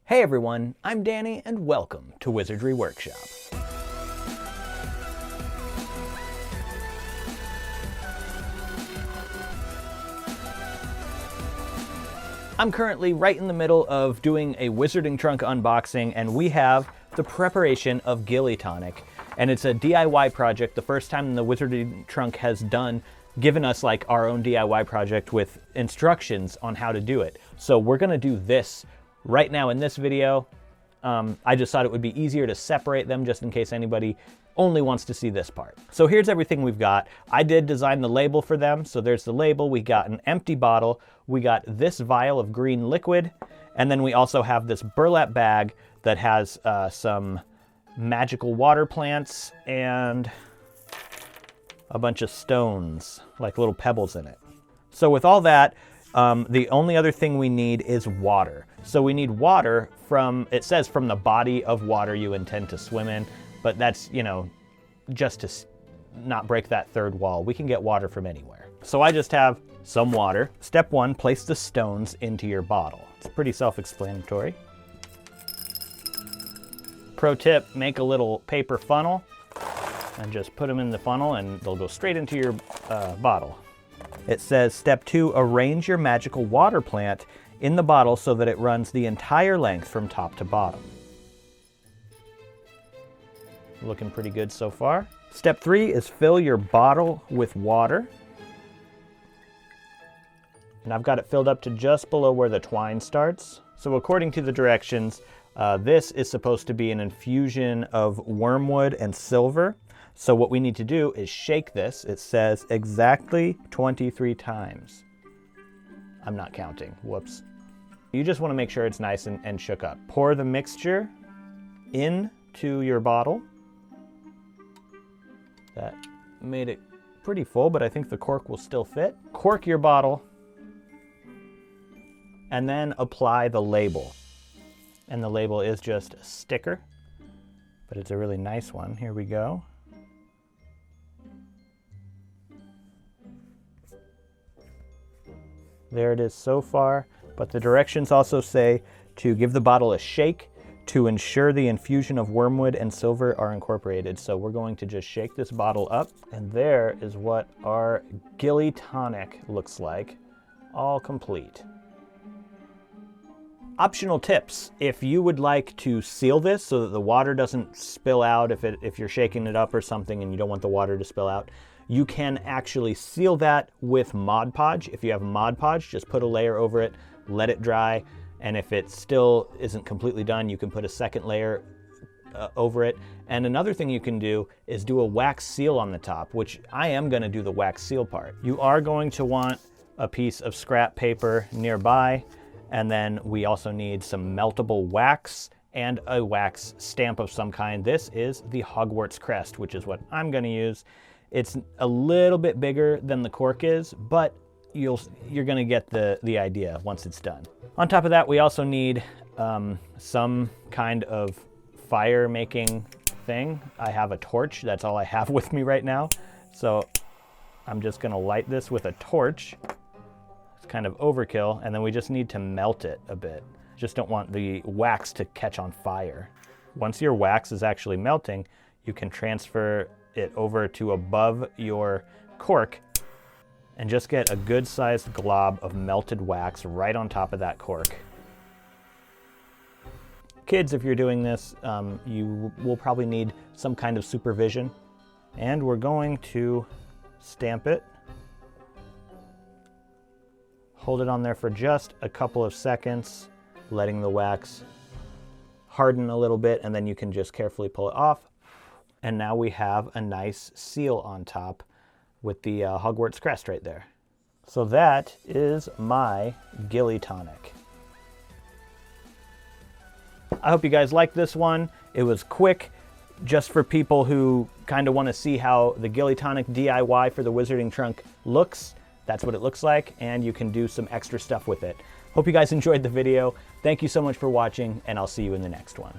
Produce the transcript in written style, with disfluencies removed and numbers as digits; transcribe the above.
Hey everyone, I'm Danny and welcome to Wizardry Workshop. I'm currently right in the middle of doing a Wizarding Trunk unboxing, and we have the preparation of Gilly Tonic. And it's a DIY project, the first time the Wizarding Trunk has given us like our own DIY project with instructions on how to do it. So we're gonna do this right now in this video. I just thought it would be easier to separate them just in case anybody only wants to see this part. So here's everything we've got. I did design the label for them. So there's the label. We got an empty bottle. We got this vial of green liquid. And then we also have this burlap bag that has some magical water plants and a bunch of stones, like little pebbles in it. So with all that, the only other thing we need is water. So we need water from, it says from the body of water you intend to swim in, but that's, you know, just to not break that third wall. We can get water from anywhere. So I just have some water. Step one, place the stones into your bottle. It's pretty self-explanatory. Pro tip, make a little paper funnel and just put them in the funnel and they'll go straight into your bottle. It says step two, arrange your magical water plant in the bottle so that it runs the entire length from top to bottom. Looking pretty good so far. Step three is fill your bottle with water. And I've got it filled up to just below where the twine starts. So according to the directions, this is supposed to be an infusion of wormwood and silver. So what we need to do is shake this. It says exactly 23 times. I'm not counting, whoops. You just want to make sure it's nice and shook up. Pour the mixture into your bottle. That made it pretty full, but I think the cork will still fit. Cork your bottle and then apply the label. And the label is just a sticker, but it's a really nice one. Here we go. There it is so far, but the directions also say to give the bottle a shake to ensure the infusion of wormwood and silver are incorporated. So we're going to just shake this bottle up, and there is what our Gilly Tonic looks like, all complete. Optional tips, if you would like to seal this so that the water doesn't spill out if you're shaking it up or something and you don't want the water to spill out, you can actually seal that with Mod Podge. If you have Mod Podge, just put a layer over it, let it dry, and if it still isn't completely done, you can put a second layer over it. And another thing you can do is do a wax seal on the top, which I am gonna do the wax seal part. You are going to want a piece of scrap paper nearby, and then we also need some meltable wax and a wax stamp of some kind. This is the Hogwarts crest, which is what I'm gonna use. It's a little bit bigger than the cork is, but you're gonna get the idea once it's done. On top of that, we also need some kind of fire making thing. I have a torch, that's all I have with me right now. So I'm just gonna light this with a torch. It's kind of overkill, and then we just need to melt it a bit. Just don't want the wax to catch on fire. Once your wax is actually melting, you can transfer it over to above your cork and just get a good sized glob of melted wax right on top of that cork. Kids, if you're doing this, you will probably need some kind of supervision. And we're going to stamp it. Hold it on there for just a couple of seconds, letting the wax harden a little bit, and then you can just carefully pull it off. And now we have a nice seal on top with the Hogwarts crest right there. So that is my Gilly Tonic. I hope you guys liked this one. It was quick, just for people who kind of want to see how the Gilly Tonic DIY for the Wizarding Trunk looks. That's what it looks like, and you can do some extra stuff with it. Hope you guys enjoyed the video. Thank you so much for watching, and I'll see you in the next one.